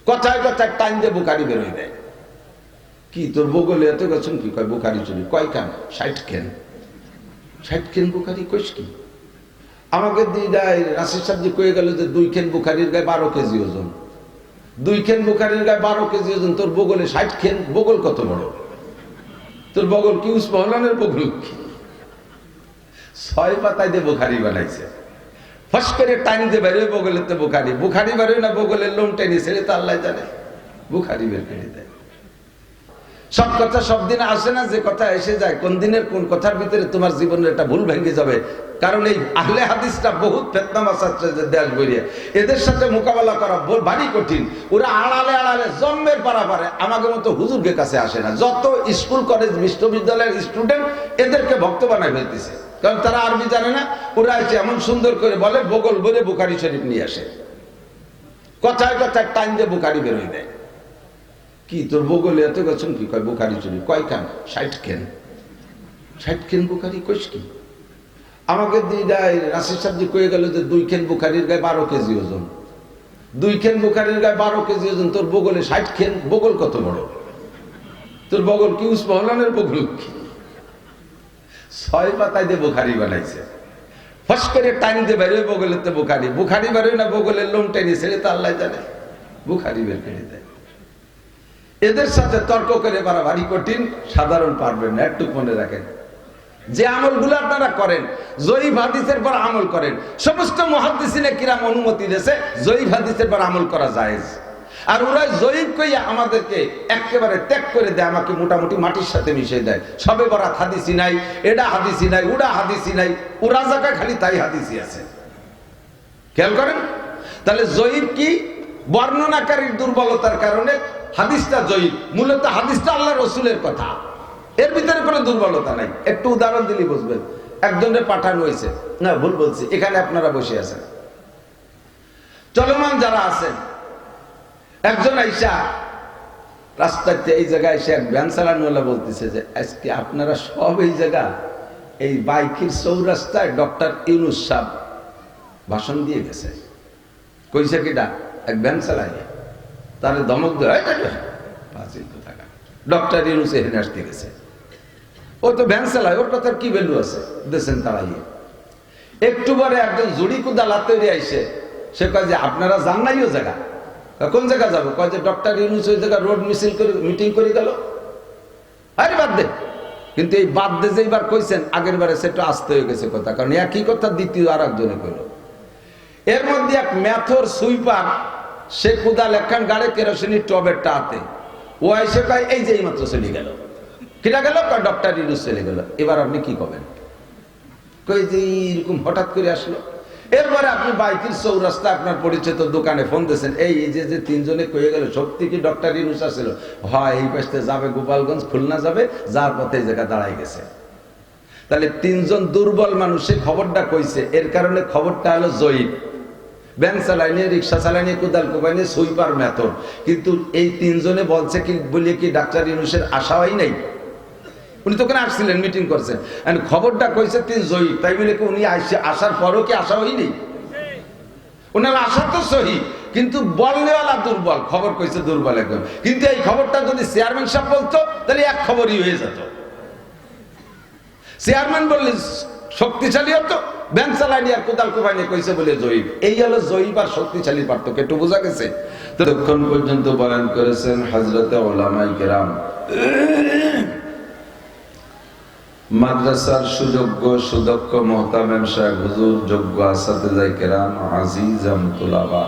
কথায় কথায় টাইম দিয়ে বুখারি বেরোয় দেয়। কি তোর বগলে এত গেছেন কি? কয় বুখারি চুরি। কয় খান? 60 খান। 60 খান বুখারি কইস কি? আমাকে দিয়ে দেয় রাশিদ সাহেব যে কয়ে গেল যে 2 খান বুখারির গায়ে 12 কেজি ওজন। 2 খান বুখারির গায়ে 12 কেজি ওজন, তোর বগলে 60 খান। বগল কত বড়? তোর বগল কি উসমানের বগল কি? 6 পাতায় দিয়ে বুখারি বানাইছে। ফস করে টাইম দিয়ে বেরোয় বগলের তো বুখারি। বুখারি বেরোয় না বগলের লোম টেনে ছেড়ে তো আল্লাহ জানে। বুখারি বের করে দেয়। সব কথা সব দিন আসে না, যে কথা এসে যায় কোন দিনের কোন কথার ভিতরে তোমার জীবনের একটা ভুল ভেঙে যাবে। কারণ এই আহলে হাদিসটা বহুত ফিতনা মাসাচ্ছে যে দেশ বইরে, এদের সাথে মোকাবেলা করা ভারী কঠিন। ওরা আড়ালে আড়ালে জন্মের পারে আমাদের মতো হুজুরকে কাছে আসে না। যত স্কুল কলেজ বিশ্ববিদ্যালয়ের স্টুডেন্ট এদেরকে ভক্ত বানায় ফেলতেছে, কারণ তারা আরবি জানে না। ওরা এসে এমন সুন্দর করে বলে বগল বলে বুখারী শরীফ নিয়ে আসে। কথায় কথায় টাইম দিয়ে বুখারী বেরোয় দেয়। কি তোর বগলে এত গেছেন কি? কয় বুখারি চুরি। কয় খান? 60 খান। 60 খান বুখারি কইস কি? আমাকে দিয়ে দেয় রাশিদ সাহেব যে কয়ে গেল যে 2 খান বুখারির গায়ে 12 কেজি ওজন। 2 খান বুখারির গায়ে 12 কেজি ওজন, তোর বগলে 60 খান। বগল কত বড়? তোর বগল কি উসমানের বগল কি? 6 পাতায় দিয়ে বুখারি বানাইছে। ফস করে টাইম দিয়ে বেরোয় বগলের তো বুখারি। বুখারি বেরোয় না বগলের লোম টেনে ছেড়ে তো আল্লাহ জানে। বুখারি বের করে দেয়। এদের সাথে তর্ক করে পারা ভারী কঠিন, সাধারণ পারবেন না। একটু মনে রাখেন, যে আমলগুলো আপনারা করেন জয়ীফ হাদিসের পর আমল করেন, সমস্ত মুহাদ্দিসিনে কিরাম অনুমতি দিয়েছে জয়ীফ হাদিসের পর আমল করা জায়েজ। আর ওরা জয়ীফ কইয়া আমাদেরকে একেবারে ত্যাগ করে দেয়, আমাকে মোটামুটি মাটির সাথে মিশিয়ে দেয়। সবে বরাত হাদিসি নাই, এটা হাদিসি নাই, ওটা হাদিসি নাই, ওরা জায়গায় খালি তাই হাদিসি আছে। খেয়াল করেন তাহলে জয়ীফ কি? বর্ণনাকারীর দুর্বলতার কারণে হাদিসটা জয়ীফ। মূলত হাদিসটা আল্লাহ রসুলের কথা, এর ভিতরে কোনো দুর্বলতা নাই। একটু উদাহরণ দিলে বুঝবেন। একজনের পাঠানো হয়েছে, না ভুল বলছি, এখানে আপনারা বসে আছেন, চলমান যারা আছেন, একজন আইসা রাস্তাতে এই জায়গায় এসে এক ভ্যান চালানোওয়ালা বলতেছে যে আজকে আপনারা সব এই জায়গা এই বাইকের চৌরাস্তায় ডক্টর ইউনূস সাহেব ভাষণ দিয়ে গেছে। কইছে কিটা? এক ভ্যান চালায় তারে ধমক দেয়, ডক্টর ইউনূস এখানে আসতে গেছে। ও তো ভ্যান চালায়, ওর কথার কি ভ্যালু আছে? দেশেন তাড়াইয়ে। একটু পরে একজন জুড়ি কুদা লাতে আইসে, সে কয় যে আপনারা যান নাই ও জায়গা। কোন জায়গা যাবো? কয় যে ডক্টর ইউনূস ওই জায়গা রোড মিছিল করে মিটিং করে গেল। আরে বাদ দে। কিন্তু এই বাদ দে যে এবার কইছেন, আগের বারে সেটা আসতে হয়ে গেছে কথা, কারণ একই কথা দ্বিতীয় আর একজনে কইল। এর মধ্যে এক ম্যাথর সুইপার, সে কুদা লেখান গাড়ে কেরোসিনের টবের টাতে, ও এসে কয় এই যে এই মাত্র চলে গেল। কিনা গেল? ডক্টর ইউনূস চলে গেল। এবার আপনি কি করবেন? কই যে এরকম হঠাৎ করে আসলো। এরপরে আপনি বাইকের চৌরাস্তা আপনার পরিচিত দোকানে ফোন দিয়েছেন, এই যে তিনজনে কয়ে গেল সত্যি কি ডক্টর ইউনূস আসছিল? হয় এই পাশে যাবে গোপালগঞ্জ, খুলনা যাবে, যার পথে এই জায়গা দাঁড়াই গেছে। তাহলে তিনজন দুর্বল মানুষে খবরটা কইছে, এর কারণে খবরটা হলো জয়ীফ। ভ্যান চালাইনি, রিক্সা চালাইনি, কোদাল কোপাইনি, সুইপার মেথর। কিন্তু এই তিনজনে বলছে কি বলে কি ডাক্তার ইউনূসের আশা হয় নাই? উনি তো ওখানে আসছিলেন, মিটিং করছেন, খবরটা কইছে তিন জয়ী। তাই বলে কি উনি আসার পরও কি আশা হয়নি? ওনার আশা তো সহি, কিন্তু বললেওয়ালা দুর্বল, খবর কইছে দুর্বল একদম। কিন্তু এই খবরটা যদি চেয়ারম্যান সাহেব বলতো তাহলে এক খবরই হয়ে যেত। চেয়ারম্যান বললে শক্তিশালী হতো, ভ্যান চালাইনি আর কোদাল কোপাইনি কইছে বলে জয়ীফ। এই হলো জয়ীফ আর শক্তিশালী পার্থক্য। একটু বোঝা গেছে? ততক্ষণ পর্যন্ত বয়ান করেছেন হযরতে উলামায়ে কেরাম, মাদ্রাসার সুযোগ্য সুদক্ষ মুহতামিম শায়েখ হুজুর, যোগ্য আসাতিজা কেরাম, আজিজাম তুলাবা।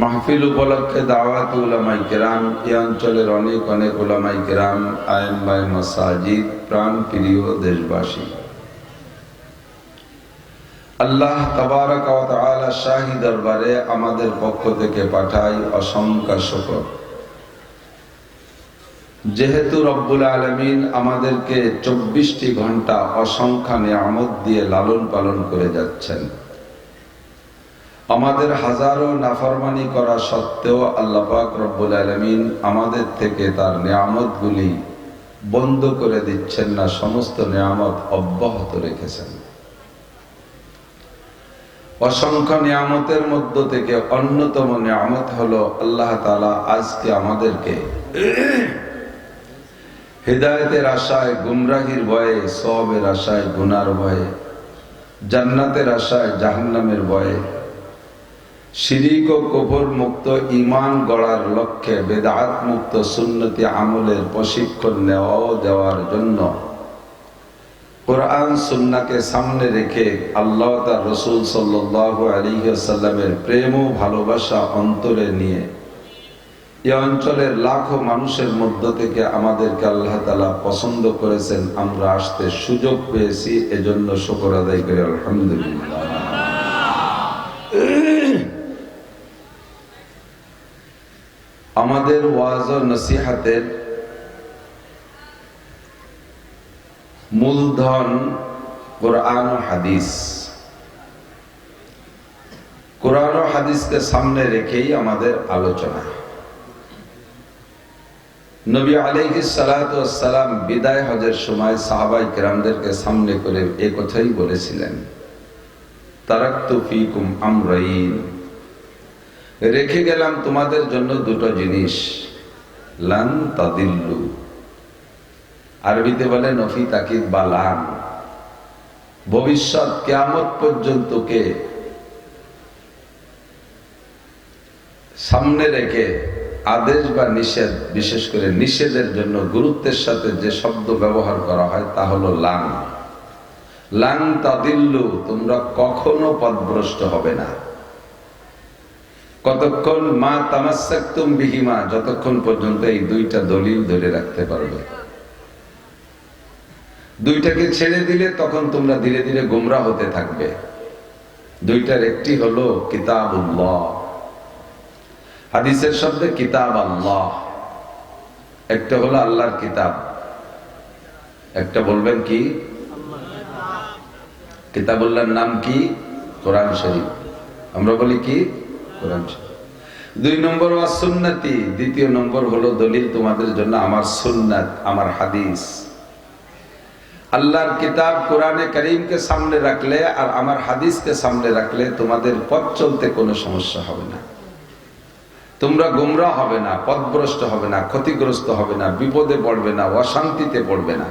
মাহফিল উপলক্ষে দাওয়াত উলামায়ে কেরাম, এই অঞ্চলের অনেক অনেক উলামায়ে কেরাম, আইম্মায়ে মাসাজিদ, প্রাণ প্রিয় দেশবাসী, আল্লাহ তাবারক ওয়া তাআলা শাহী দরবারে আমাদের পক্ষ থেকে পাঠাই অসংখ্য শুকর। যেহেতু রব্বুল আলামিন আমাদেরকে 24টি ঘন্টা অসংখ্য নিয়ামত দিয়ে লালন পালন করে যাচ্ছেন, আমাদের হাজারো নাফরমানি করা সত্ত্বেও আল্লাহ পাক রব্বুল আলামিন আমাদের থেকে তার নিয়ামতগুলি বন্ধ করে দিচ্ছেন না, সমস্ত নিয়ামত অব্যাহত রেখেছেন। অসংখ্য নিয়ামতের মধ্য থেকে অন্যতম নিয়ামত হলো আল্লাহ তাআলা আজকে আমাদেরকে হিদায়াতের আশায়, গুমরাহির ভয়ে, সওয়াবের আশায়, গুনার ভয়ে, জান্নাতের আশায়, জাহান্নামের ভয়ে, শিরিক ও কুফর মুক্ত ঈমান গড়ার লক্ষ্যে বেদাত মুক্ত সুন্নতি আমলের প্রশিক্ষণ নেওয়া ও দেওয়ার জন্য কোরআন সুন্নাহকে সামনে রেখে আল্লাহ তার রাসূল সাল্লাল্লাহু আলাইহি ওয়াসাল্লামের প্রেম ও ভালোবাসা অন্তরে নিয়ে এই অঞ্চলের লাখো মানুষের মধ্য থেকে আমাদেরকে আল্লাহ তাআলা পছন্দ করেছেন, আমরা আসতে সুযোগ পেয়েছি, এজন্য শুকর আদায় করি আলহামদুলিল্লাহ। আমাদের ওয়াজ ও নসিহতের মূলধন কোরআন ও হাদিস। কোরআন ও হাদিসকে সামনে রেখেই আমাদের আলোচনা। নবী আলাইহিস সালাতু ওয়াস সালাম বিদায় হজের সময় সাহাবায়ে কেরামদেরকে সামনে করে এই কথাই বলেছিলেন, তারাকতু ফীকুম আমরাইন, রেখে গেলাম তোমাদের জন্য দুটো জিনিস, লান তাদিল্লু, আরবিতে বলে নফি তাকিদ বা লান, ভবিষ্যৎ কিয়ামত পর্যন্ত কে সামনে রেখে আদেশ বা নিষেধ, বিশেষ করে নিষেধের জন্য গুরুত্বের সাথে যে শব্দ ব্যবহার করা হয় তা হলো লান। লান তাদিল্লু, তোমরা কখনো পথভ্রষ্ট হবে না। কতক্ষণ? মা তামাসসাকতুম বিহিমা, যতক্ষণ পর্যন্ত এই দুইটা দলিল ধরে রাখতে পারবে। দুইটাকে ছেড়ে দিলে তখন তোমরা ধীরে ধীরে গোমরাহ হতে থাকবে। দুইটার একটি হলো কিতাবুল্লাহ, হাদিসের শব্দে কিতাব আল্লাহ, একটা হলো আল্লাহর কিতাব, একটা বলবেন কি? কিতাবুল্লাহর নাম কি? কোরআন শরীফ। আমরা বলি কি? কোরআন শরীফ। দুই নম্বর ওয়া সুন্নতি, দ্বিতীয় নম্বর হলো দলিল তোমাদের জন্য আমার সুন্নাত, আমার হাদিস। আল্লাহর কিতাব কোরআনে কারীমকে সামনে রাখলে আর আমার হাদিসকে সামনে রাখলে তোমাদের পথ চলতে কোনো সমস্যা হবে না, তোমরা গোমরাহ হবে না, পথভ্রষ্ট হবে না, ক্ষতিগ্রস্ত হবে না, বিপদে পড়বে না, অশান্তিতে পড়বে না।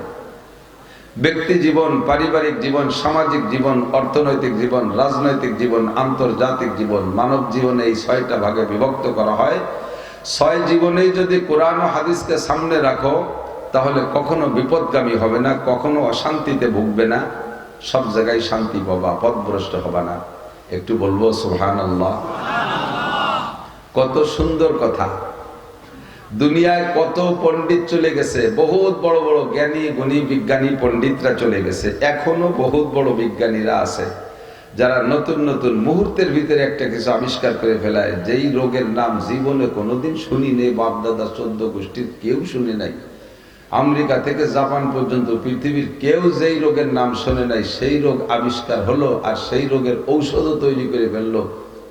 ব্যক্তি জীবন, পারিবারিক জীবন, সামাজিক জীবন, অর্থনৈতিক জীবন, রাজনৈতিক জীবন, আন্তর্জাতিক জীবন, মানব জীবনে এই 6টা ভাগে বিভক্ত করা হয়। 6 জীবনেই যদি কোরআন ও হাদিসকে সামনে রাখো তাহলে কখনো বিপদগামী হবে না, কখনো অশান্তিতে ভুগবে না, সব জায়গায় শান্তি পাবা, পথভ্রষ্ট হবে না। একটু বলবো সুবহানাল্লাহ। কত সুন্দর কথা। দুনিয়ায় কত পণ্ডিত চলে গেছে, বহুত বড় বড় জ্ঞানী গুণী বিজ্ঞানী পণ্ডিতরা চলে গেছে, এখনো বহুত বড় বিজ্ঞানীরা আছে যারা নতুন নতুন মুহূর্তের ভিতরে একটা কিছু আবিষ্কার করে ফেলায়, যেই রোগের নাম জীবনে কোনোদিন শুনি নেই, বাপ দাদা 14 গোষ্ঠীর কেউ শুনে নাই। আমেরিকা থেকে জাপান পর্যন্ত পৃথিবীর কেউ যেই রোগের নাম শোনে নাই সেই রোগ আবিষ্কার হলো, আর সেই রোগের ঔষধও তৈরি করে ফেললো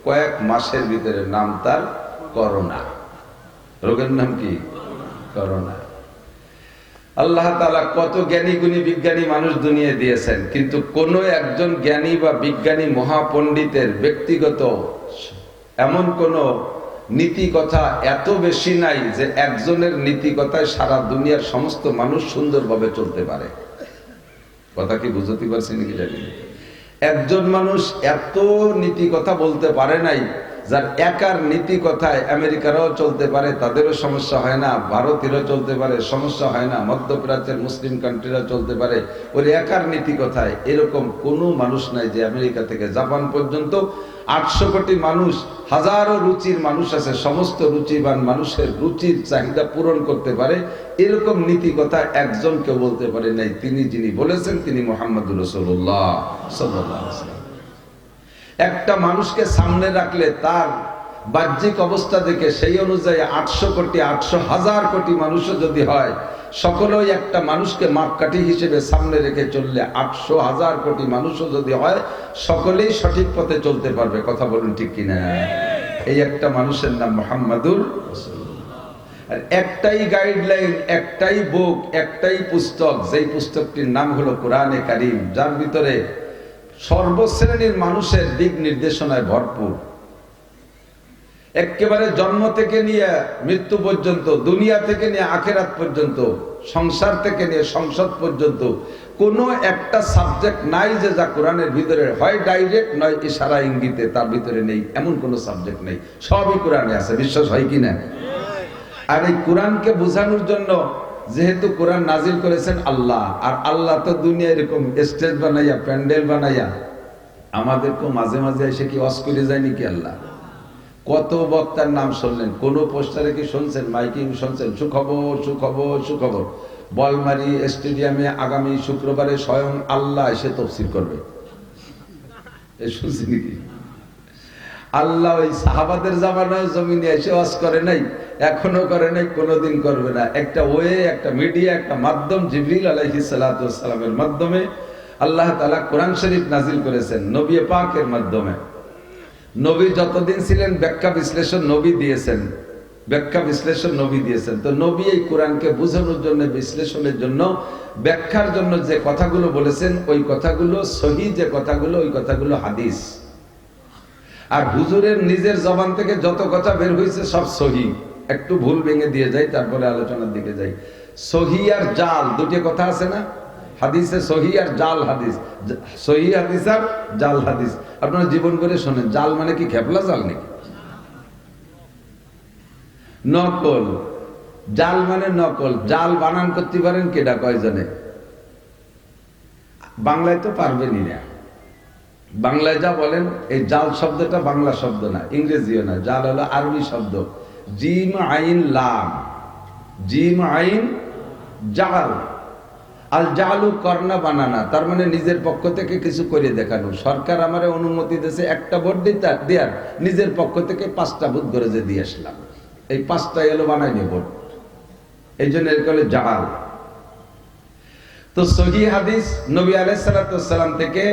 কয়েক মাসের ভিতরে। নাম তার করোনা। রোগের নাম কি? করোনা। আল্লাহ তাআলা কত জ্ঞানী গুণী বিজ্ঞানী মানুষ দুনিয়ায় দিয়েছেন, কিন্তু কোন একজন জ্ঞানী বা বিজ্ঞানী মহাপণ্ডিতের ব্যক্তিগত এমন কোন নীতি কথা এত বেশি নাই যে একজনের নীতি কথায় সারা দুনিয়ার সমস্ত মানুষ সুন্দরভাবে চলতে পারে। কথা কি বুঝতে পারছি নাকি জানি না। একজন মানুষ এত নীতি কথা বলতে পারে নাই যার একার নীতি কথায় আমেরিকারাও চলতে পারে, তাদেরও সমস্যা হয় না, ভারতীয়রাও চলতে পারে, সমস্যা হয় না, মধ্যপ্রাচ্যের মুসলিম কান্ট্রিরা চলতে পারে ওর একার নীতি কথায়। এরকম কোনো মানুষ নাই যে আমেরিকা থেকে জাপান পর্যন্ত 800 কোটি মানুষ, হাজারো রুচির মানুষ আছে, সমস্ত রুচিবান মানুষের রুচির চাহিদা পূরণ করতে পারে এরকম নীতি কথা একজন কেউ বলতে পারে নাই। তিনি যিনি বলেছেন তিনি মুহাম্মদুর রাসূলুল্লাহ সাল্লাল্লাহু আলাইহি ওয়াসাল্লাম। একটা মানুষকে সামনে রাখলে তার বাহ্যিক অবস্থা দেখে সেই অনুযায়ী 800 কোটি 800,000 কোটি মানুষও যদি হয়, সকলেই একটা মানুষকে মাপকাঠি হিসেবে সামনে রেখে চললে 800,000 কোটি মানুষও যদি হয়, সকলেই সঠিক পথে চলতে পারবে। কথা বলুন ঠিক কিনা? এই একটা মানুষের নাম মুহাম্মাদুর রাসূলুল্লাহ। আর একটাই গাইডলাইন, একটাই বুক, একটাই পুস্তক, যেই পুস্তকটির নাম হলো কোরআনে কারীম, যার ভিতরে সর্বশ্রেণীর মানুষের দিক নির্দেশনায় ভরপুর। একেবারে জন্ম থেকে নিয়ে মৃত্যু পর্যন্ত, দুনিয়া থেকে নিয়ে আখেরাত পর্যন্ত, সংসার থেকে নিয়ে সংসদ পর্যন্ত কোনো একটা সাবজেক্ট নাই যে যা কোরআনের ভিতরে হয় ডাইরেক্ট নয় ইশারা ইঙ্গিতে তার ভিতরে নেই, এমন কোনো সাবজেক্ট নেই। সবই কোরআনে আছে, বিশ্বাস হয় কি না? আর এই কোরআনকে বোঝানোর জন্য যেহেতু কোরআন নাজিল করেছেন আল্লাহ, আর আল্লাহ তো দুনিয়া এরকম স্টেজ বানাইয়া প্যান্ডেল বানাইয়া আমাদেরকেও মাঝে মাঝে এসে কি ওয়াজ করে যায়নি কি আল্লাহ? কত বক্তার নাম শুনলেন, কোন পোস্টারে কি শুনছেন, মাইকিং শুনছেন, সুখবর সুখবর সুখবর। বলমারি স্টেডিয়ামে আগামী শুক্রবারে স্বয়ং আল্লাহ এসে তফসির করবে, শুনছি নাকি? আল্লাহ ওই সাহাবাদের জামানায় জমিনে এসে ওয়াজ করে নাই, এখনো করে নাই, কোনোদিন করবে না। একটা ওয়ে, একটা মিডিয়া, একটা মাধ্যম, জিবরিল আলাইহিস সালাতু ওয়াস সালামের মাধ্যমে আল্লাহ তাআলা কোরআন শরীফ নাজিল করেছেন নবী পাকের মাধ্যমে। নবী যতদিন ছিলেন ব্যাখ্যা বিশ্লেষণ নবী দিয়েছেন, ব্যাখ্যা বিশ্লেষণ নবী দিয়েছেন। তো নবী এই কোরআনকে বোঝানোর জন্য, বিশ্লেষণের জন্য, ব্যাখ্যার জন্য যে কথাগুলো বলেছেন ওই কথাগুলো সহিহ, যে কথাগুলো ওই কথাগুলো হাদিস। আর হুজুরের নিজের জবান থেকে যত কথা বের হয়েছে সব সহিহ। একটু ভুল ভেঙে দিয়ে যাই, তারপরে আলোচনার দিকে যাই। সহিহ আর জাল দুটি কথা আছে না হাদিসে? সহিহ আর জাল হাদিস, সহিহ হাদিস আর জাল হাদিস। আপনারা জীবন করে শোনেন, জাল মানে কি খেপলা জাল নাকি? নকল। জাল মানে নকল। জাল বানান করতে পারেন কেডা? কয়জনে? বাংলায় তো পারবেনই না। বাংলায় যা বলেন, এই জাল শব্দটা বাংলা শব্দ না, ইংরেজিও না। জাল হলো আরবি শব্দ, জিম আইন লাম, জিম আইন জাল। আল জালু করনা বানানা, তার মানে নিজের পক্ষ থেকে কিছু করে দেখানো। সরকার আমার অনুমতি দিয়েছে একটা ভোট দেওয়ার, নিজের পক্ষ থেকে 5টা ভোট গরজে দিয়ে আসলাম, এই 5টা এলো বানাইনি ভোট, এই জন্য এর বলে জাল। তো সহিহ হাদিস নবী আলাইহিস সালাতু ওয়াস সালাম থেকে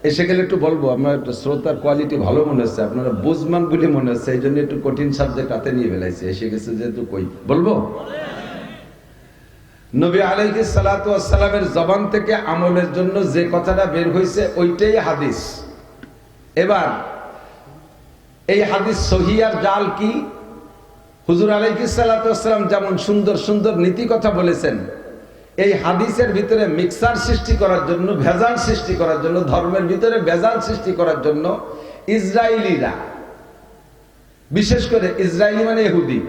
এসে গেলে একটু বলবো, আমার একটু শ্রোতার কোয়ালিটি ভালো মনে হচ্ছে, আপনারা বুঝমান বলে মনে হচ্ছে, এই জন্য একটু কঠিন সাবজেক্ট হাতে নিয়ে ফেলাইছে, এসে গেছে যেহেতু। কই বলবো? নবী আলাইহিস সালাতু ওয়াস সালামের জবান থেকে আমলের জন্য যে কথাটা বের হয়েছে ওইটাই হাদিস। এবার এই হাদিস সহিহ আর জাল কি? হুজুর আলাইহিস সালাতু ওয়াস সালাম যেমন সুন্দর সুন্দর নীতি কথা বলেছেন, এই হাদিসের ভিতরে মিক্সার সৃষ্টি করার জন্য, ভেজাল সৃষ্টি করার জন্য, ধর্মের ভিতরে ভেজাল সৃষ্টি করার জন্য ইসরায়েলিরা, বিশেষ করে ইসরায়েলি মানে ইহুদি,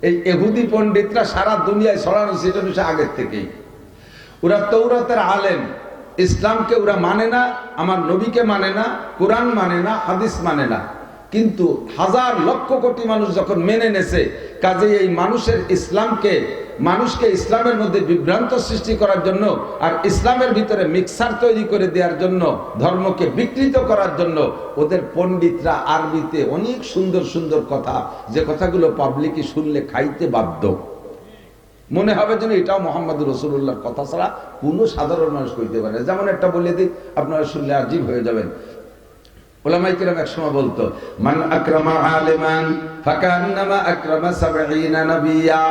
এই ইহুদি পণ্ডিতরা সারা দুনিয়ায় ছড়ানো ছিটানো আগের থেকেই। ওরা তৌরাতের আলেম, ইসলামকে ওরা মানে না, আমার নবীকে মানে না, কোরআন মানে না, হাদিস মানে না। কিন্তু হাজার লক্ষ কোটি মানুষ যখন মেনে নেছে, কাজে এই মানুষের মানুষকে ইসলামের মধ্যে বিভ্রান্ত সৃষ্টি করার জন্য আর ইসলামের ভিতরে মিক্সার তৈরি করে দেওয়ার জন্য, ধর্মকে বিকৃত করার জন্য ওদের পণ্ডিতরা আরবিতে অনেক সুন্দর সুন্দর কথা, যে কথাগুলো পাবলিকই শুনলে খাইতে বাধ্য, মনে হবে যেন এটাও মুহাম্মদুর রাসূলুল্লাহর কথা ছাড়া কোনো সাধারণ মানুষ কইতে পারে। যেমন একটা বলে দিই, আপনারা শুনলে আজীব হয়ে যাবেন। উলামায়ে কেরাম একসময় বলতো, মান আকরামা আলিমান ফাকান্নামা আকরামা 70 নবিয়্যা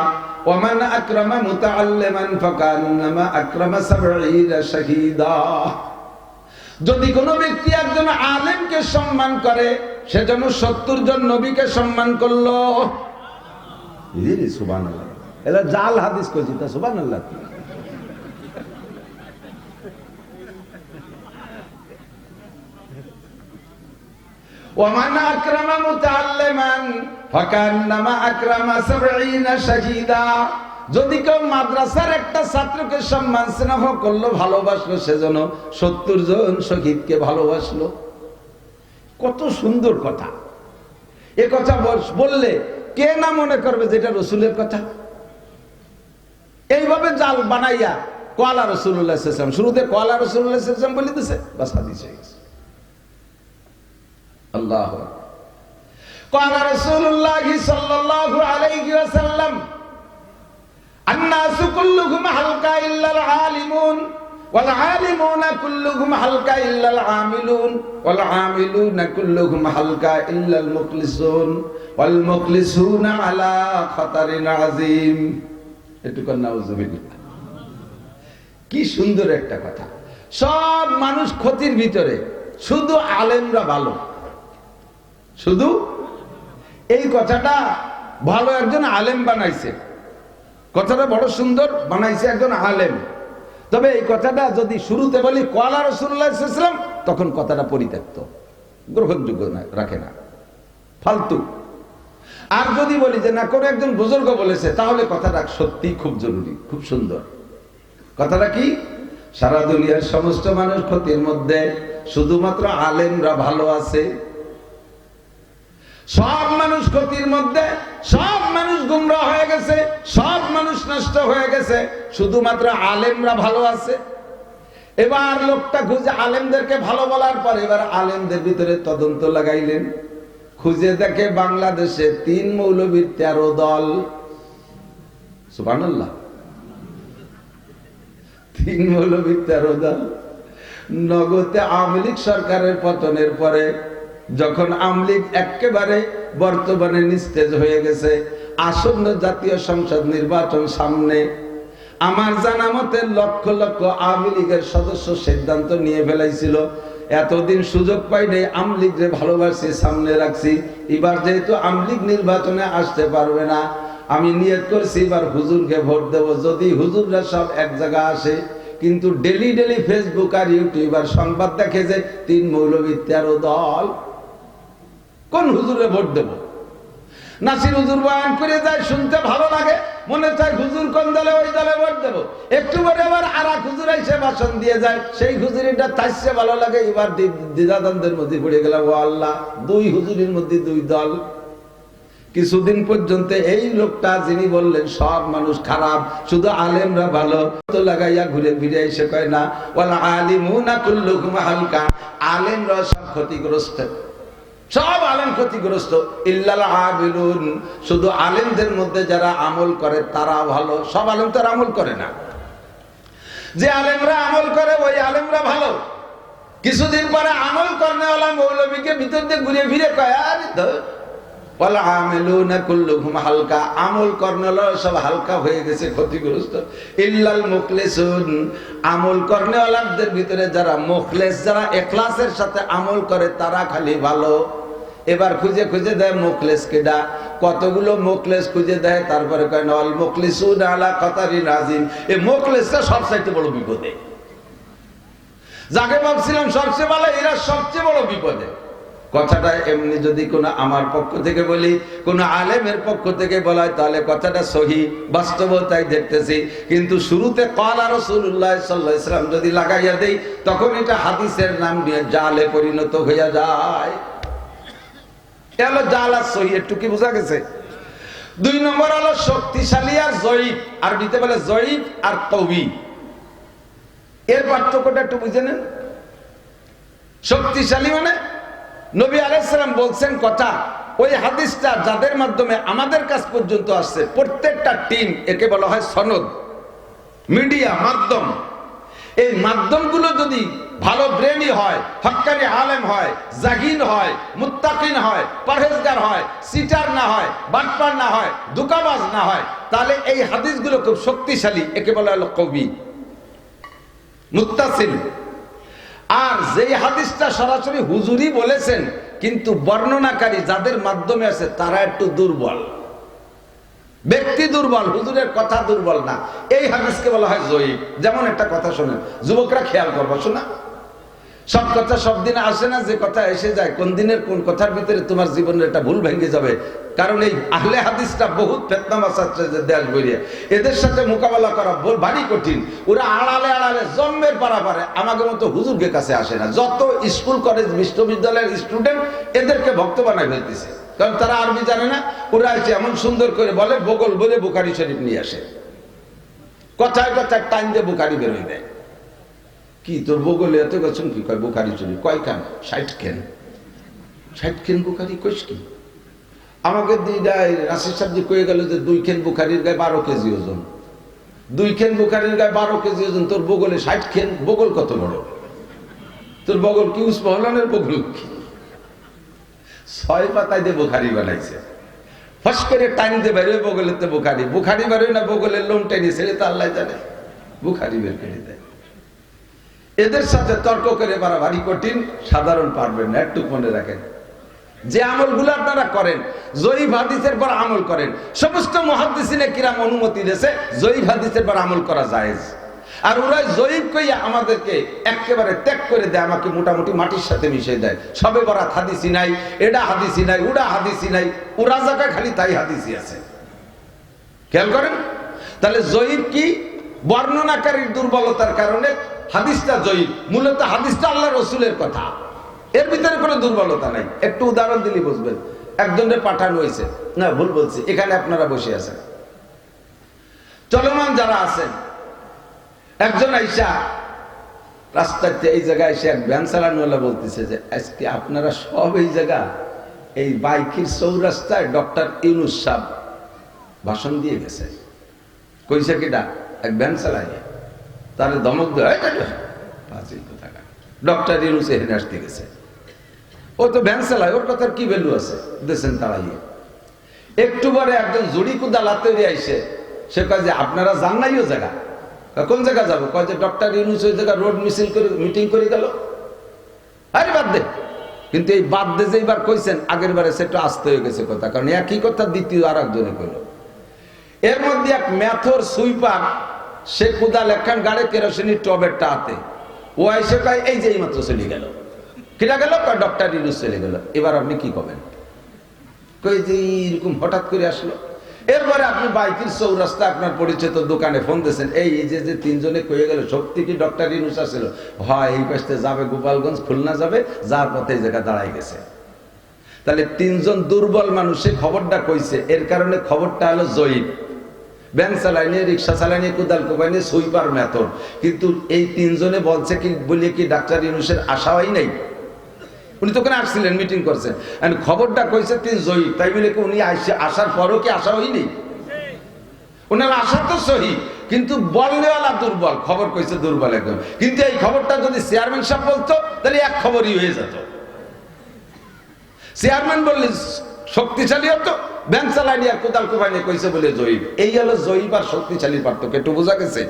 ওয়া মান আকরামা মুতাআল্লিমান ফাকান্নামা আকরামা 70 শাহীদা। যদি কোনো ব্যক্তি একজন আলেমকে সম্মান করে, সে যেন 70 জন নবীকে সম্মান করলো। সুবহানাল্লাহ, এটা জাল হাদিস কইছি, তা সুবহানাল্লাহ। ওয়ামান আকরামা মুতাআল্লিমান ফাকান্নামা আকরামা 70 শাহীদা। যদি কেউ মাদ্রাসার একটা ছাত্রকে সম্মান স্নেহ করলো, ভালোবাসলো, সেজন্য 70 জন শহীদকে ভালোবাসলো। কত সুন্দর কথা! এ কথা বললে কে না মনে করবে যেটা রসুলের কথা? এইভাবে জাল বানাইয়া কলা রাসূলুল্লাহ সাল্লাল্লাহু আলাইহি ওয়াসাল্লাম, শুরুতে কলা রাসূলুল্লাহ সাল্লাল্লাহু আলাইহি ওয়াসাল্লাম বলে দিয়েছে, বাস হাদিস হয়ে গেছে। আল্লাহু আকবার। ক্বালা রাসূলুল্লাহ সাল্লাল্লাহু আলাইহি ওয়াসাল্লাম, আন-নাসু কুল্লুহুম হালকা ইল্লাল আলিমুন ওয়াল আলিমুনা কুল্লুহুম হালকা ইল্লাল আমিলুন ওয়াল আমিলুনা কুল্লুহুম হালকা ইল্লাল মুখলিসুন ওয়াল মুখলিসুনা আলা খাতারিন আযীম। এটুকু নাউযুবিল্লাহ। কি সুন্দর একটা কথা! সব মানুষ ক্ষতির ভিতরে, শুধু আলেমরা ভালো। শুধু এই কথাটা ভালো একজন আলেম বানাইছে, কথাটা বড় সুন্দর বানাইছে একজন আলেম। তবে এই কথাটা যদি শুরুতে বলি ক্বালা রাসূলুল্লাহ সাল্লাল্লাহু আলাইহি ওয়াসাল্লাম, তখন কথাটা পরিত্যক্ত, গ্রহণযোগ্য রাখে না, ফালতু। আর যদি বলি যে না কোনো একজন বুজুর্গ বলেছে, তাহলে কথাটা সত্যি খুব জরুরি, খুব সুন্দর। কথাটা কি? সারা দুনিয়ার সমস্ত মানুষ ক্ষতির মধ্যে, শুধুমাত্র আলেমরা ভালো আছে। সব মানুষ ক্ষতির মধ্যে, সব মানুষ গুমরাহ হয়ে গেছে, সব মানুষ নষ্ট হয়ে গেছে, শুধুমাত্র আলেমরা ভালো আছে। এবার লোকটা খুঁজে আলেমদেরকে ভালো বলার পর এবার আলেমদের ভিতরে তদন্ত লাগাইলেন, খুঁজে দেখে বাংলাদেশে 3 মৌলবীর 13 দল। সুবহানাল্লাহ, 3 মৌলবীর 13 দল। নগদে আওয়ামী লীগ সরকারের পতনের পরে, যখন আওয়ামী লীগ একেবারে বর্তমানে নিস্তেজ হয়ে গেছে, আসন্ন জাতীয় সংসদ নির্বাচন সামনে, আমার জানা মতে লক্ষ লক্ষ আওয়ামী লীগের সদস্য সিদ্ধান্ত নিয়ে ফেলাইছিল, এতদিন সুযোগ পাইনি, আওয়ামী লীগরে ভালোবাসি, সামনে রাখছি, এবার যেহেতু আওয়ামী লীগ নির্বাচনে আসতে পারবে না, আমি নিয়ত করছি এবার হুজুরকে ভোট দেব, যদি হুজুররা সব এক জায়গা আসে। কিন্তু ডেলি ডেলি ফেসবুক আর ইউটিউব আর সংবাদ দেখে যে 3 মৌলবী 13 দল, কোন হুজুরে ভোট দেব? নাসির হুজুর বয়ান করে যায়, শুনতে ভালো লাগে, মনে চায় হুজুর কোন দলে, ওই দলে ভোট দেবো। একটু পরে আবার আর এক হুজুর এসে ভাষণ দিয়ে যায়, সেই হুজুরিটা তাইছে ভালো লাগে, এবার দ্বিধাদ্বন্দ্বের মধ্যে পড়ে গেলাম। ও আল্লাহ, 2 হুজুরের মধ্যে 2 দল। কিছুদিন পর্যন্ত এই লোকটা যিনি বললেন সব মানুষ খারাপ, শুধু আলেমরা ভালো, তো লাগাইয়া ঘুরে ফিরে এসে কয় না, ওয়াল আলিমুনা কুল্লুহুম হালকা, আলেমরা সব ক্ষতিগ্রস্ত, সব আলেম ক্ষতিগ্রস্ত, ইল্লাল আবিলুন, শুধু আলেমদের মধ্যে যারা আমল করে তারা ভালো। সব আলেম তো আমল করে না, যে আলেমরা আমল করে ওই আলেমরা ভালো। কিছুদিন পরে আমল করেওয়ালা মৌলবীকে ভিতর দিয়ে ঘুরে ফিরে কয়, আরে ওয়াল আমিলুনা কুল্লুহুম হালকা, আমল করনেওয়ালা সব হালকা হয়ে গেছে, ক্ষতিগ্রস্ত। ইল্লাল মুখলিসুন, আমল করনেওয়ালাদের ভিতরে যারা মুখলেস, যারা ইখলাসের সাথে আমল করে তারা খালি ভালো। এবার খুঁজে খুঁজে দেয় মুখলেস কেডা, কতগুলো মুখলেস খুঁজে দেয়, তারপরে কয় না, ওয়াল মুখলিসুন আলা কাতারিন আযীম, এই মুখলেসটা সবচাইতে বড় বিপদে। যাকে ভাবছিলাম সবচেয়ে ভালো, এরা সবচেয়ে বড় বিপদে। কথাটা এমনি যদি কোনো আমার পক্ষ থেকে বলি, কোন আলেমের পক্ষ থেকে বলা হয়, তাহলে কথাটা সহি, বাস্তবতাই দেখতেছি। কিন্তু শুরুতে ক্বালা রাসূলুল্লাহ সাল্লাল্লাহু আলাইহি ওয়াসাল্লাম যদি লাগাইয়া দেই, তখন এটা হাদিসের নাম দিয়ে জালে পরিণত হইয়া যায়। এলো জাল আর সহি, একটু কি বোঝা গেছে? 2 নম্বর হলো শক্তিশালী আর জয়ীফ, আরবিতে বলে জয়ীফ আর কওয়ি। এর পার্থক্যটা একটু বুঝে নেন। শক্তিশালী মানে নবী আলাইহিস সালাম বলছেন কথা, ওই হাদিসটা যাদের মাধ্যমে আমাদের কাছ পর্যন্ত আসছে, প্রত্যেকটা টিম, একে বলা হয় সনদ, মিডিয়া, মাধ্যম। এই মাধ্যমগুলো যদি ভালো ব্রেনি হয়, হক্কানি আলেম হয়, জাহিদ হয়, মুত্তাকিন হয়, পরহেজগার হয়, সিটার না হয়, বাটপার না হয়, ধোঁকাবাজ না হয়, তাহলে এই হাদিসগুলো খুব শক্তিশালী, একে বলা হলো কবি, মুত্তাসিল। আর যেই হাদিসটা সরাসরি হুজুরই বলেছেন, কিন্তু বর্ণনাকারী যাদের মাধ্যমে আছে তারা একটু দুর্বল, ব্যক্তি দুর্বল, হুজুরের কথা দুর্বল না, এই হাদিসকে বলা হয় জয়ীফ। যেমন একটা কথা শোনেন, যুবকরা খেয়াল করবো, শোনা, সব কথা সব দিনে আসে না, যে কথা এসে যায় কোন দিনের কোন কথার ভিতরে তোমার জীবনের একটা ভুল ভেঙে যাবে। কারণ এই আহলে হাদিসটা বহুত ফিতনা মাসাচ্ছে যে দেশ বইরে, এদের সাথে মোকাবেলা করা ভারী কঠিন। ওরা আড়ালে আড়ালে জন্মের পারাপারে আমাদের মতো হুজুরকে কাছে আসে না। যত স্কুল কলেজ বিশ্ববিদ্যালয়ের স্টুডেন্ট এদেরকে ভক্ত বানায় ফেলতেছে, কারণ তারা আরবি জানে না। ওরা এসে এমন সুন্দর করে বলে, বগল বলে বুখারী শরীফ নিয়ে আসে, কথায় কথায় টাইম দিয়ে বুখারী বের হয়ে দেয়। কি তোর বগলে এত গেছেন কি? কয় বুখারী শরীফ। কয় খান? 60 খান। 60 খান বুখারী কইস কি? আমাকে রাশিদ সাহেব কয়ে গেল যে 2 খান বুখারীর গায়ে 12 কেজি ওজন, 2 খান বুখারীর গায়ে 12 কেজি ওজন, তোর বগলে 60 খান। বগল কত বড় তোর বগল? কি উসমানের বগল? কি 6 পাতায় দিয়ে বুখারী বানাইছে, ফস করে টাইম দিয়ে বেরোয় বগলেতে বুখারী। বুখারী বেরোয় না, বগলের লোম টেনে ছেড়ে তো আল্লাহ জানে, বুখারী বের করে দেয়। এদের সাথে তর্ক করে বাড়াবাড়ি কঠিন, সাধারণ পারবেন না। একটু মনে রাখেন, যে আমলগুলো আপনারা করেন জয়ীফ হাদিসের পর আমল করেন, সমস্ত মুহাদ্দিসিনে কিরাম অনুমতি দিয়েছে জয়ীফ হাদিসের পর আমল করা জায়েজ। আর ওরা জয়ীফ কইয়া আমাদেরকে একেবারে ত্যাগ করে দেয়, আমাকে মোটামুটি মাটির সাথে মিশিয়ে দেয়। সবে বরাত হাদিসই নাই, এটা হাদিসই নাই, ওটা হাদিসই নাই, ওরা জায়গায় খালি তাই হাদিসই আছে। খেয়াল করেন, তাহলে জয়ীফ কি? বর্ণনাকারীর দুর্বলতার কারণে হাদিসটা জয়ীফ। মূলত হাদিসটা আল্লাহ রসুলের কথা, এর ভিতরে কোনো দুর্বলতা নাই। একটু উদাহরণ দিলে বুঝবেন। একজনের পাঠানো হয়েছে, না ভুল বলছি, এখানে আপনারা বসে আছেন, চলমান যারা আছেন, একজন আইসা রাস্তাতে এই জায়গায় এসে এক ভ্যান চালানোওয়ালা বলতেছে যে আজকে আপনারা সব এই জায়গা এই বাইকের চৌরাস্তায় ডক্টর ইউনুস সাহেব ভাষণ দিয়ে গেছে। কইছে কিটা? এক ভ্যান চালাইয়ে তাহলে ধমক দেয়, ডক্টর ইউনুস এখানে আসতে গেছে। ও তো ভ্যান চালায়, ওর কথার কি ভ্যালু আছে? দেশেন তাড়াইয়ে। একটু পরে একজন জুড়ি কুদা লাতে আইসে, সে কয় যে আপনারা যান নাই ও জায়গা। কোন জায়গা যাবো? কয় যে ডক্টর ইউনুস ওই জায়গা রোড মিছিল করে মিটিং করে গেল। আরে বাদ দে। কিন্তু এই বাদ দে যে এবার কইছেন, আগের বারে সেটা আসতে হয়ে গেছে কথা, কারণ একই কথা দ্বিতীয় আর একজনে কইল। এর মধ্যে এক ম্যাথর সুইপার, সে কুদাল একখান গাড়ি কেরোসিনের টবের টাতে, ও এসে কয় এই যে এই মাত্র চলে গেল। কিনা গেল? কয় ডক্টর ইউনুস চলে গেল। এবার আপনি কি করবেন? কই যে এরকম হঠাৎ করে আসলো। এরপরে আপনি বাইকের চৌরাস্তা আপনার পরিচিত দোকানে ফোন দিয়েছেন, এই যে তিনজনে কয়ে গেল সত্যি কি ডক্টর ইউনুস আসছিল? হয় এই পাশে যাবে গোপালগঞ্জ, খুলনা যাবে, যার পথে এই জায়গা দাঁড়াই গেছে। তাহলে তিনজন দুর্বল মানুষে খবরটা কইছে, এর কারণে খবরটা হলো জয়ীফ। ভ্যান চালাইনি, রিক্সা চালাইনি, কোদাল কোপাইনি, সুইপার ম্যাথর, কিন্তু এই তিনজনে বলছে কি বলে কি ডাক্তার ইউনুসের আশা হয় নাই? উনি তো ওখানে আসছিলেন, মিটিং করছেন, খবরটা কইছে তিন জয়ী, তাই বলে কি উনি আসার পরও কি আশা হয়নি? ওনার আশা তো সহি, কিন্তু বলনেওয়ালা দুর্বল, খবর কইছে দুর্বল একদম। কিন্তু এই খবরটা যদি চেয়ারম্যান সাহেব বলতো তাহলে এক খবরই হয়ে যেত। চেয়ারম্যান বললে শক্তিশালী হতো, ব্যাংক চালাইনি আর কোদাল কোপাইনি কইছে বলে জয়ীফ। এই হলো জয়ীফ আর শক্তিশালীর পার্থক্য। একটু বোঝা গেছে?